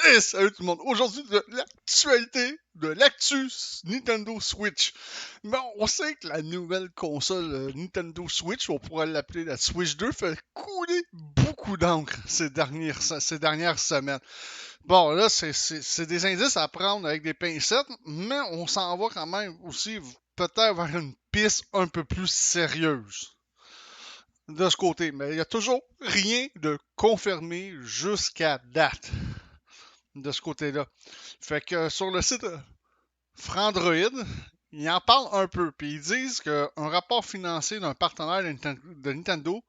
Et salut tout le monde! Aujourd'hui, de l'actualité de l'actu Nintendo Switch. Bon, on sait que la nouvelle console Nintendo Switch, on pourrait l'appeler la Switch 2, fait couler beaucoup d'encre ces dernières semaines. Bon, là, c'est des indices à prendre avec des pincettes, mais on s'en va quand même aussi peut-être vers une piste un peu plus sérieuse de ce côté. Mais il n'y a toujours rien de confirmé jusqu'à date de ce côté-là. Fait que sur le site Frandroid, ils en parlent un peu, puis ils disent qu'un rapport financier d'un partenaire de Nintendo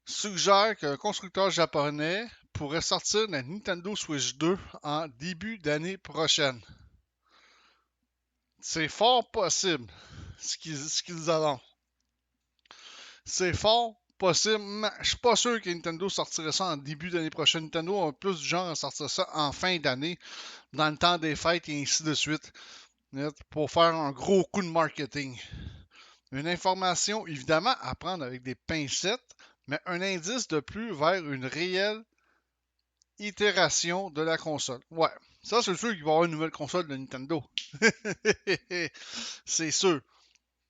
suggère qu'un constructeur japonais pourrait sortir la Nintendo Switch 2 en début d'année prochaine. C'est fort possible ce qu'ils annoncent. C'est fort possible, mais je suis pas sûr que Nintendo sortirait ça en début d'année prochaine. Nintendo a plus du genre à sortir ça en fin d'année, dans le temps des fêtes et ainsi de suite, pour faire un gros coup de marketing. Une information évidemment à prendre avec des pincettes, mais un indice de plus vers une réelle itération de la console. Ouais, ça c'est sûr qu'il va y avoir une nouvelle console de Nintendo. C'est sûr.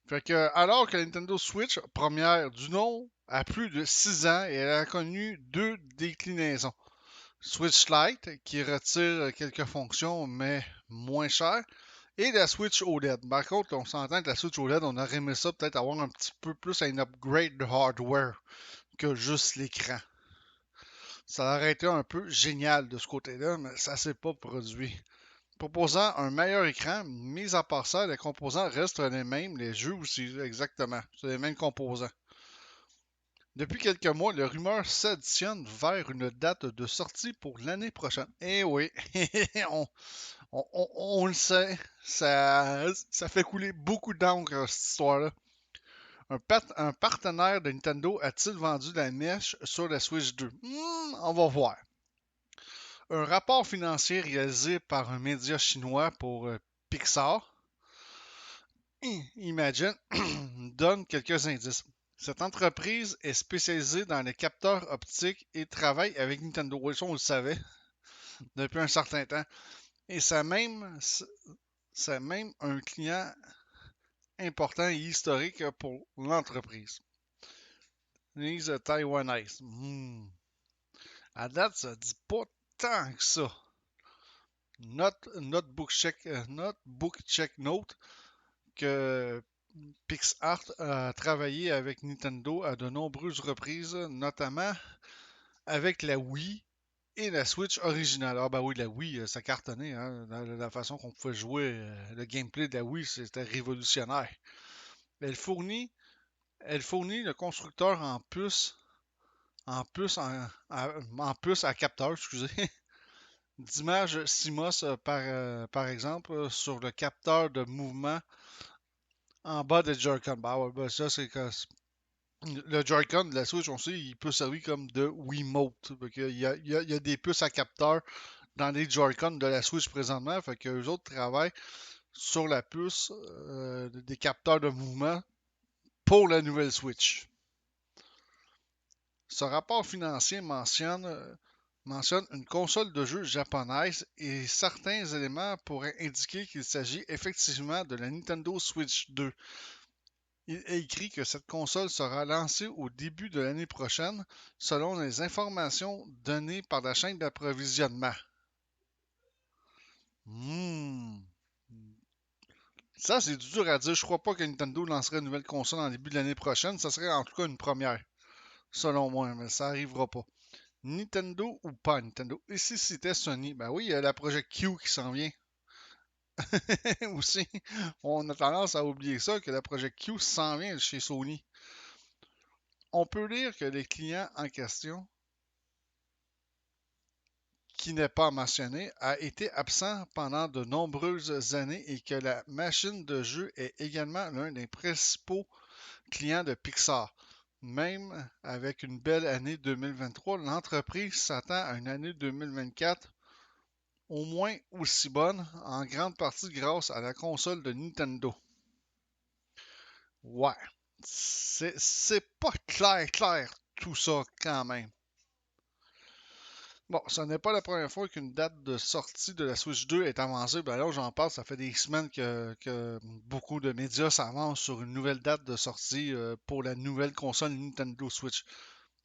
Fait que, alors que la Nintendo Switch, première du nom, a plus de 6 ans et elle a connu 2 déclinaisons. Switch Lite, qui retire quelques fonctions, mais moins cher, et la Switch OLED. Par contre, on s'entend que la Switch OLED, on aurait aimé ça peut-être avoir un petit peu plus un upgrade de hardware que juste l'écran. Ça aurait été un peu génial de ce côté-là, mais ça s'est pas produit. Proposant un meilleur écran, mis à part ça, les composants restent les mêmes, les jeux aussi, exactement. C'est les mêmes composants. Depuis quelques mois, les rumeurs s'additionnent vers une date de sortie pour l'année prochaine. Eh oui, on le sait, ça fait couler beaucoup d'encre cette histoire-là. Un partenaire de Nintendo a-t-il vendu la mèche sur la Switch 2? On va voir. Un rapport financier réalisé par un média chinois pour Pixar, Imagine, donne quelques indices. Cette entreprise est spécialisée dans les capteurs optiques et travaille avec Nintendo. Oui, ça, on le savait depuis un certain temps. Et c'est même un client important et historique pour l'entreprise. Les taïwanaises. À date, ça dit pas tant que ça. Notebook check note que PixArt a travaillé avec Nintendo à de nombreuses reprises, notamment avec la Wii et la Switch originale. Ah ben oui, la Wii, ça cartonnait, hein, la façon qu'on pouvait jouer. Le gameplay de la Wii, c'était révolutionnaire. Elle fournit, elle fournit le constructeur en puce à capteur, excusez, d'images CMOS par exemple sur le capteur de mouvement en bas des Joy-Con. Bah ouais, ben ça c'est que le Joy-Con de la Switch, on sait, il peut servir comme de Wiimote. Il y a des puces à capteur dans les Joy-Con de la Switch présentement. Fait que les autres travaillent sur la puce des capteurs de mouvement pour la nouvelle Switch. Ce rapport financier mentionne une console de jeu japonaise et certains éléments pourraient indiquer qu'il s'agit effectivement de la Nintendo Switch 2. Il est écrit que cette console sera lancée au début de l'année prochaine, selon les informations données par la chaîne d'approvisionnement. Ça, c'est dur à dire. Je crois pas que Nintendo lancerait une nouvelle console en début de l'année prochaine. Ça serait en tout cas une première, selon moi, mais ça arrivera pas. Nintendo ou pas Nintendo? Et si c'était Sony? Ben oui, il y a la Project Q qui s'en vient. Aussi, on a tendance à oublier ça, que la Project Q s'en vient chez Sony. On peut lire que les clients en question, qui n'est pas mentionné, a été absent pendant de nombreuses années et que la machine de jeu est également l'un des principaux clients de Pixar. Même avec une belle année 2023, l'entreprise s'attend à une année 2024 au moins aussi bonne, en grande partie grâce à la console de Nintendo. Ouais, c'est pas clair tout ça quand même. Bon, ce n'est pas la première fois qu'une date de sortie de la Switch 2 est avancée. Ben là, j'en parle, ça fait des semaines que beaucoup de médias s'avancent sur une nouvelle date de sortie pour la nouvelle console Nintendo Switch.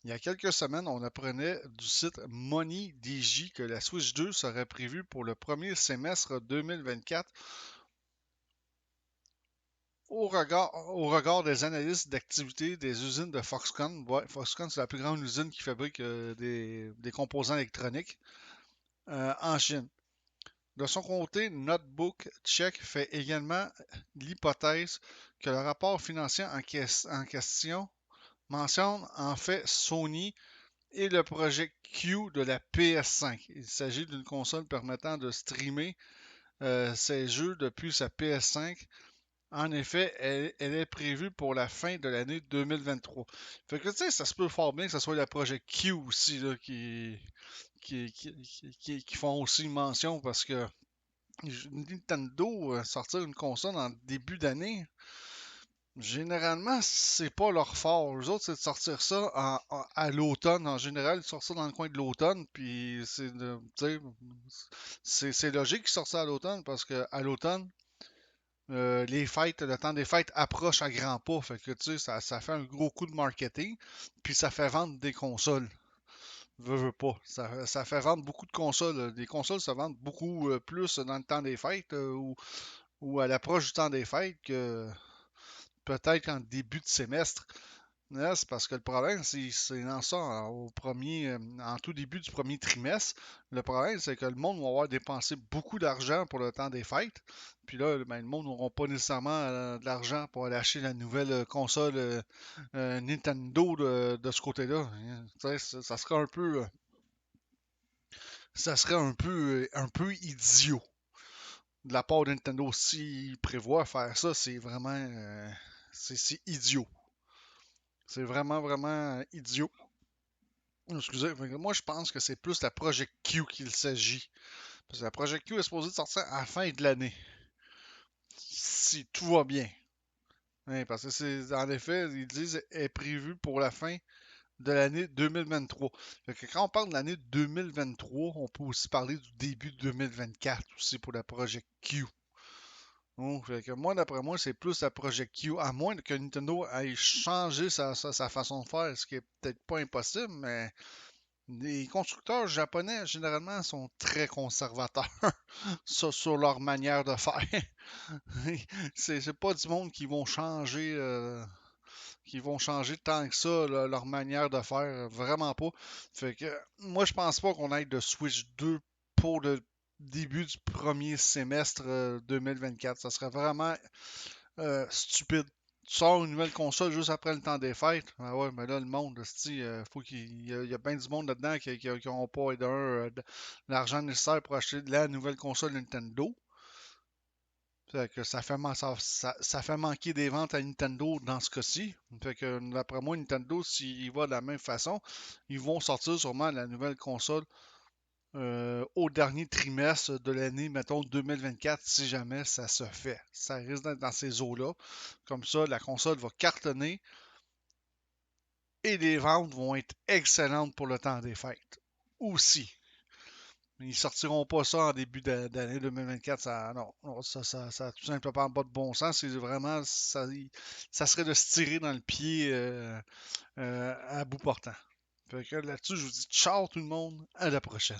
Il y a quelques semaines, on apprenait du site MoneyDJ que la Switch 2 serait prévue pour le premier semestre 2024 au regard des analyses d'activité des usines de Foxconn. Ouais, Foxconn, c'est la plus grande usine qui fabrique des composants électroniques en Chine. De son côté, Notebook Check fait également l'hypothèse que le rapport financier en question mentionne en fait Sony et le projet Q de la PS5. Il s'agit d'une console permettant de streamer ses jeux depuis sa PS5. En effet, elle est prévue pour la fin de l'année 2023. Fait que tu sais, ça se peut fort bien que ce soit le projet Q aussi là, qui font aussi mention parce que Nintendo sortir une console en début d'année, généralement, c'est pas leur fort. Eux autres, c'est de sortir ça à l'automne. En général, ils sortent ça dans le coin de l'automne. Puis c'est logique qu'ils sortent ça à l'automne parce que à l'automne, les fêtes, le temps des fêtes approche à grands pas. Fait que tu sais, ça fait un gros coup de marketing. Puis ça fait vendre des consoles. Veux pas. Ça fait vendre beaucoup de consoles. Les consoles se vendent beaucoup plus dans le temps des fêtes ou à l'approche du temps des fêtes que peut-être en début de semestre. Là, c'est parce que le problème, c'est dans ça, en tout début du premier trimestre. Le problème, c'est que le monde va avoir dépensé beaucoup d'argent pour le temps des fêtes. Puis là, ben, le monde n'aura pas nécessairement de l'argent pour aller acheter la nouvelle console Nintendo de ce côté-là. Ça serait un peu idiot de la part de Nintendo. S'ils prévoient faire ça, c'est vraiment c'est idiot. C'est vraiment, vraiment idiot. Excusez, moi je pense que c'est plus la Project Q qu'il s'agit. Parce que la Project Q est supposée de sortir à la fin de l'année. Si tout va bien. Hein, parce que c'est en effet, ils disent est prévu pour la fin de l'année 2023. Fait que quand on parle de l'année 2023, on peut aussi parler du début de 2024 aussi pour la Project Q. Donc, fait que moi, d'après moi, c'est plus la Project Q, à moins que Nintendo ait changé sa façon de faire, ce qui est peut-être pas impossible, mais les constructeurs japonais, généralement, sont très conservateurs sur leur manière de faire. C'est pas du monde qui vont changer tant que ça, leur manière de faire. Vraiment pas. Fait que moi, je pense pas qu'on aille de Switch 2 pour le début du premier semestre 2024. Ça serait vraiment stupide. Tu sors une nouvelle console juste après le temps des fêtes. Ah ouais, mais là, le monde, faut il y a bien du monde là-dedans qui n'auront pas l'argent nécessaire pour acheter la nouvelle console Nintendo. Fait que ça fait manquer des ventes à Nintendo dans ce cas-ci. Fait que d'après moi, Nintendo, s'il va de la même façon, ils vont sortir sûrement la nouvelle console au dernier trimestre de l'année, mettons 2024, si jamais ça se fait. Ça risque d'être dans ces eaux-là. Comme ça, la console va cartonner et les ventes vont être excellentes pour le temps des fêtes. Aussi. Ils sortiront pas ça en début d'année 2024. Ça, non, non, ça a tout simplement pas de bon sens. C'est vraiment, ça serait de se tirer dans le pied à bout portant. Fait que là-dessus, je vous dis ciao tout le monde. À la prochaine.